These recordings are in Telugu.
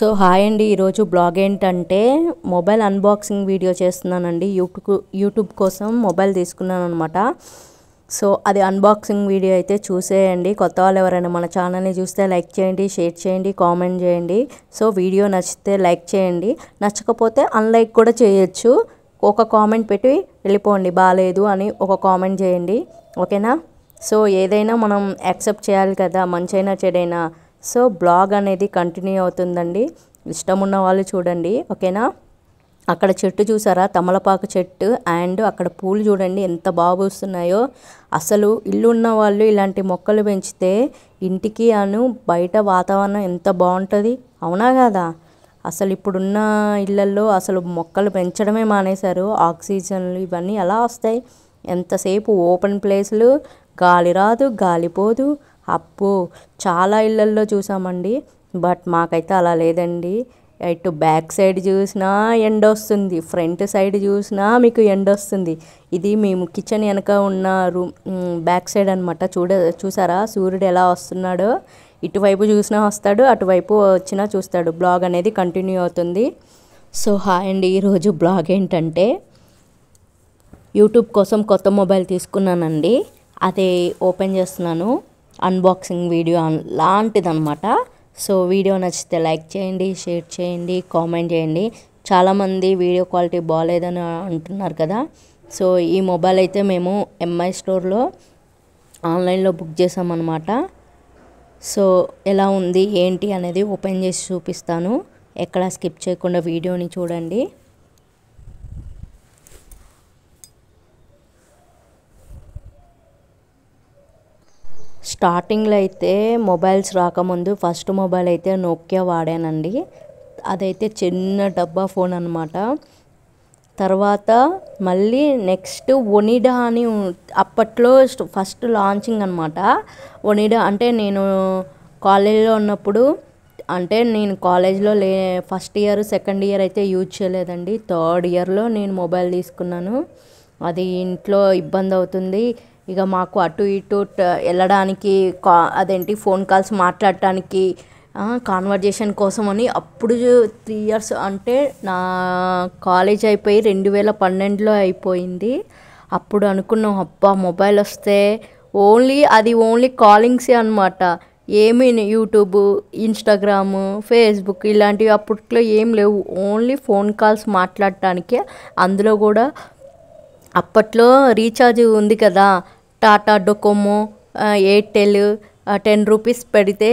సో హాయ్ అండి, ఈరోజు బ్లాగ్ ఏంటంటే మొబైల్ అన్బాక్సింగ్ వీడియో చేస్తున్నానండి. యూట్యూబ్ కోసం మొబైల్ తీసుకున్నాను అనమాట. సో అది అన్బాక్సింగ్ వీడియో అయితే చూసేయండి. కొత్త వాళ్ళు ఎవరైనా మన ఛానల్ని చూస్తే లైక్ చేయండి, షేర్ చేయండి, కామెంట్ చేయండి. సో వీడియో నచ్చితే లైక్ చేయండి, నచ్చకపోతే అన్లైక్ కూడా చేయొచ్చు. ఒక కామెంట్ పెట్టి వెళ్ళిపోండి, బాగాలేదు అని ఒక కామెంట్ చేయండి, ఓకేనా. సో ఏదైనా మనం యాక్సెప్ట్ చేయాలి కదా, మంచైనా చెడైనా. సో బ్లాగ్ అనేది కంటిన్యూ అవుతుందండి, ఇష్టం ఉన్న వాళ్ళు చూడండి, ఓకేనా. అక్కడ చెట్టు చూసారా, తమలపాకు చెట్టు, అండ్ అక్కడ పూలు చూడండి ఎంత బాగా పూస్తున్నాయో. అసలు ఇల్లు ఉన్న వాళ్ళు ఇలాంటి మొక్కలు పెంచితే ఇంటికి బయట వాతావరణం ఎంత బాగుంటుంది, అవునా కదా. అసలు ఇప్పుడున్న ఇళ్ళల్లో అసలు మొక్కలు పెంచడమే మానేశారు. ఆక్సిజన్లు ఇవన్నీ ఎలా వస్తాయి, ఎంతసేపు ఓపెన్ ప్లేస్లు, గాలి రాదు, గాలిపోదు. అప్పు చాలా ఇళ్ళల్లో చూసామండి, బట్ మాకైతే అలా లేదండి. ఇటు బ్యాక్ సైడ్ చూసినా ఎండ వస్తుంది, ఫ్రంట్ సైడ్ చూసినా మీకు ఎండ వస్తుంది. ఇది మేము కిచెన్ వెనక ఉన్న బ్యాక్ సైడ్ అనమాట. చూసారా సూర్యుడు ఎలా వస్తున్నాడో. ఇటువైపు చూసినా వస్తాడు, అటువైపు వచ్చినా చూస్తాడు. బ్లాగ్ అనేది కంటిన్యూ అవుతుంది. సో హాయ్ అండి, ఈరోజు బ్లాగ్ ఏంటంటే యూట్యూబ్ కోసం కొత్త మొబైల్ తీసుకున్నానండి. అదే ఓపెన్ చేస్తున్నాను, అన్బాక్సింగ్ వీడియో లాంటిదన్నమాట. సో వీడియో నచ్చితే లైక్ చేయండి, షేర్ చేయండి, కామెంట్ చేయండి. చాలామంది వీడియో క్వాలిటీ బాగాలేదని అంటున్నారు కదా. సో ఈ మొబైల్ అయితే మేము ఎంఐ స్టోర్లో ఆన్లైన్లో బుక్ చేసామన్నమాట. సో ఎలా ఉంది ఏంటి అనేది ఓపెన్ చేసి చూపిస్తాను, ఎక్కడ స్కిప్ చేయకుండా వీడియోని చూడండి. స్టార్టింగ్లో అయితే మొబైల్స్ రాకముందు ఫస్ట్ మొబైల్ అయితే నోకియా వాడానండి. అదైతే చిన్న డబ్బా ఫోన్ అనమాట. తర్వాత మళ్ళీ నెక్స్ట్ ఒనిడా అని అప్పట్లో ఫస్ట్ లాంచింగ్ అనమాట. ఒనిడా అంటే నేను కాలేజీలో ఉన్నప్పుడు, అంటే నేను కాలేజ్లో ఫస్ట్ ఇయర్ సెకండ్ ఇయర్ అయితే యూజ్ చేయలేదండి. థర్డ్ ఇయర్లో నేను మొబైల్ తీసుకున్నాను. అది ఇంట్లో ఇబ్బంది అవుతుంది, ఇక మాకు అటు ఇటు వెళ్ళడానికి, అదేంటి ఫోన్ కాల్స్ మాట్లాడటానికి, కాన్వర్జేషన్ కోసం అని అప్పుడు 3 ఇయర్స్ అంటే నా కాలేజ్ అయిపోయి 2012లో అయిపోయింది. అప్పుడు అనుకున్నాం, అబ్బా మొబైల్ వస్తే ఓన్లీ కాలింగ్సే అనమాట. ఏమీ యూట్యూబ్, ఇన్స్టాగ్రాము, ఫేస్బుక్ ఇలాంటివి అప్పట్లో ఏం లేవు, ఓన్లీ ఫోన్ కాల్స్ మాట్లాడటానికే. అందులో కూడా అప్పట్లో రీఛార్జ్ ఉంది కదా, టాటా డొకోమో, ఎయిర్టెల్, 10 రూపీస్ పెడితే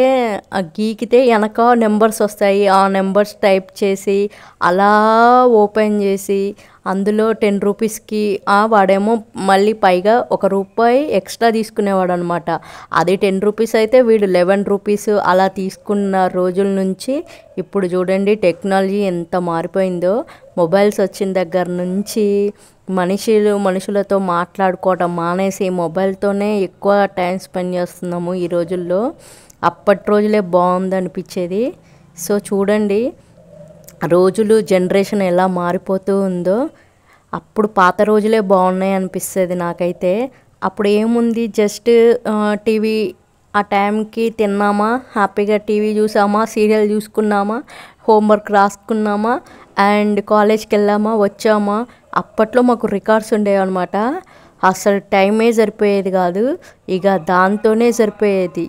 గీకితే వెనక నెంబర్స్ వస్తాయి. ఆ నెంబర్స్ టైప్ చేసి అలా ఓపెన్ చేసి అందులో 10 రూపీస్కి వాడేమో మళ్ళీ పైగా ₹1 ఎక్స్ట్రా తీసుకునేవాడు అనమాట. అది 10 రూపీస్ అయితే వీడు 11 రూపీస్ అలా తీసుకున్న రోజుల నుంచి ఇప్పుడు చూడండి టెక్నాలజీ ఎంత మారిపోయిందో. మొబైల్స్ వచ్చిన దగ్గర నుంచి మనుషులతో మాట్లాడుకోవటం మానేసి మొబైల్తోనే ఎక్కువ టైం స్పెండ్ చేస్తున్నాము ఈ రోజుల్లో. అప్పటి రోజులే బాగుంది అనిపించేది. సో చూడండి రోజులు, జనరేషన్ ఎలా మారిపోతూ ఉందో. అప్పుడు పాత రోజులే బాగున్నాయి అనిపిస్తుంది నాకైతే. అప్పుడు ఏముంది, జస్ట్ టీవీ ఆ టైంకి తిన్నామా, హ్యాపీగా టీవీ చూసామా, సీరియల్ చూసుకున్నామా, హోంవర్క్ రాసుకున్నామా, అండ్ కాలేజ్కి వెళ్ళామా, వచ్చామా. అప్పట్లో మాకు రికార్డ్స్ ఉండేవి అనమాట. అసలు టైమే సరిపోయేది కాదు, ఇక దాంతోనే సరిపోయేది.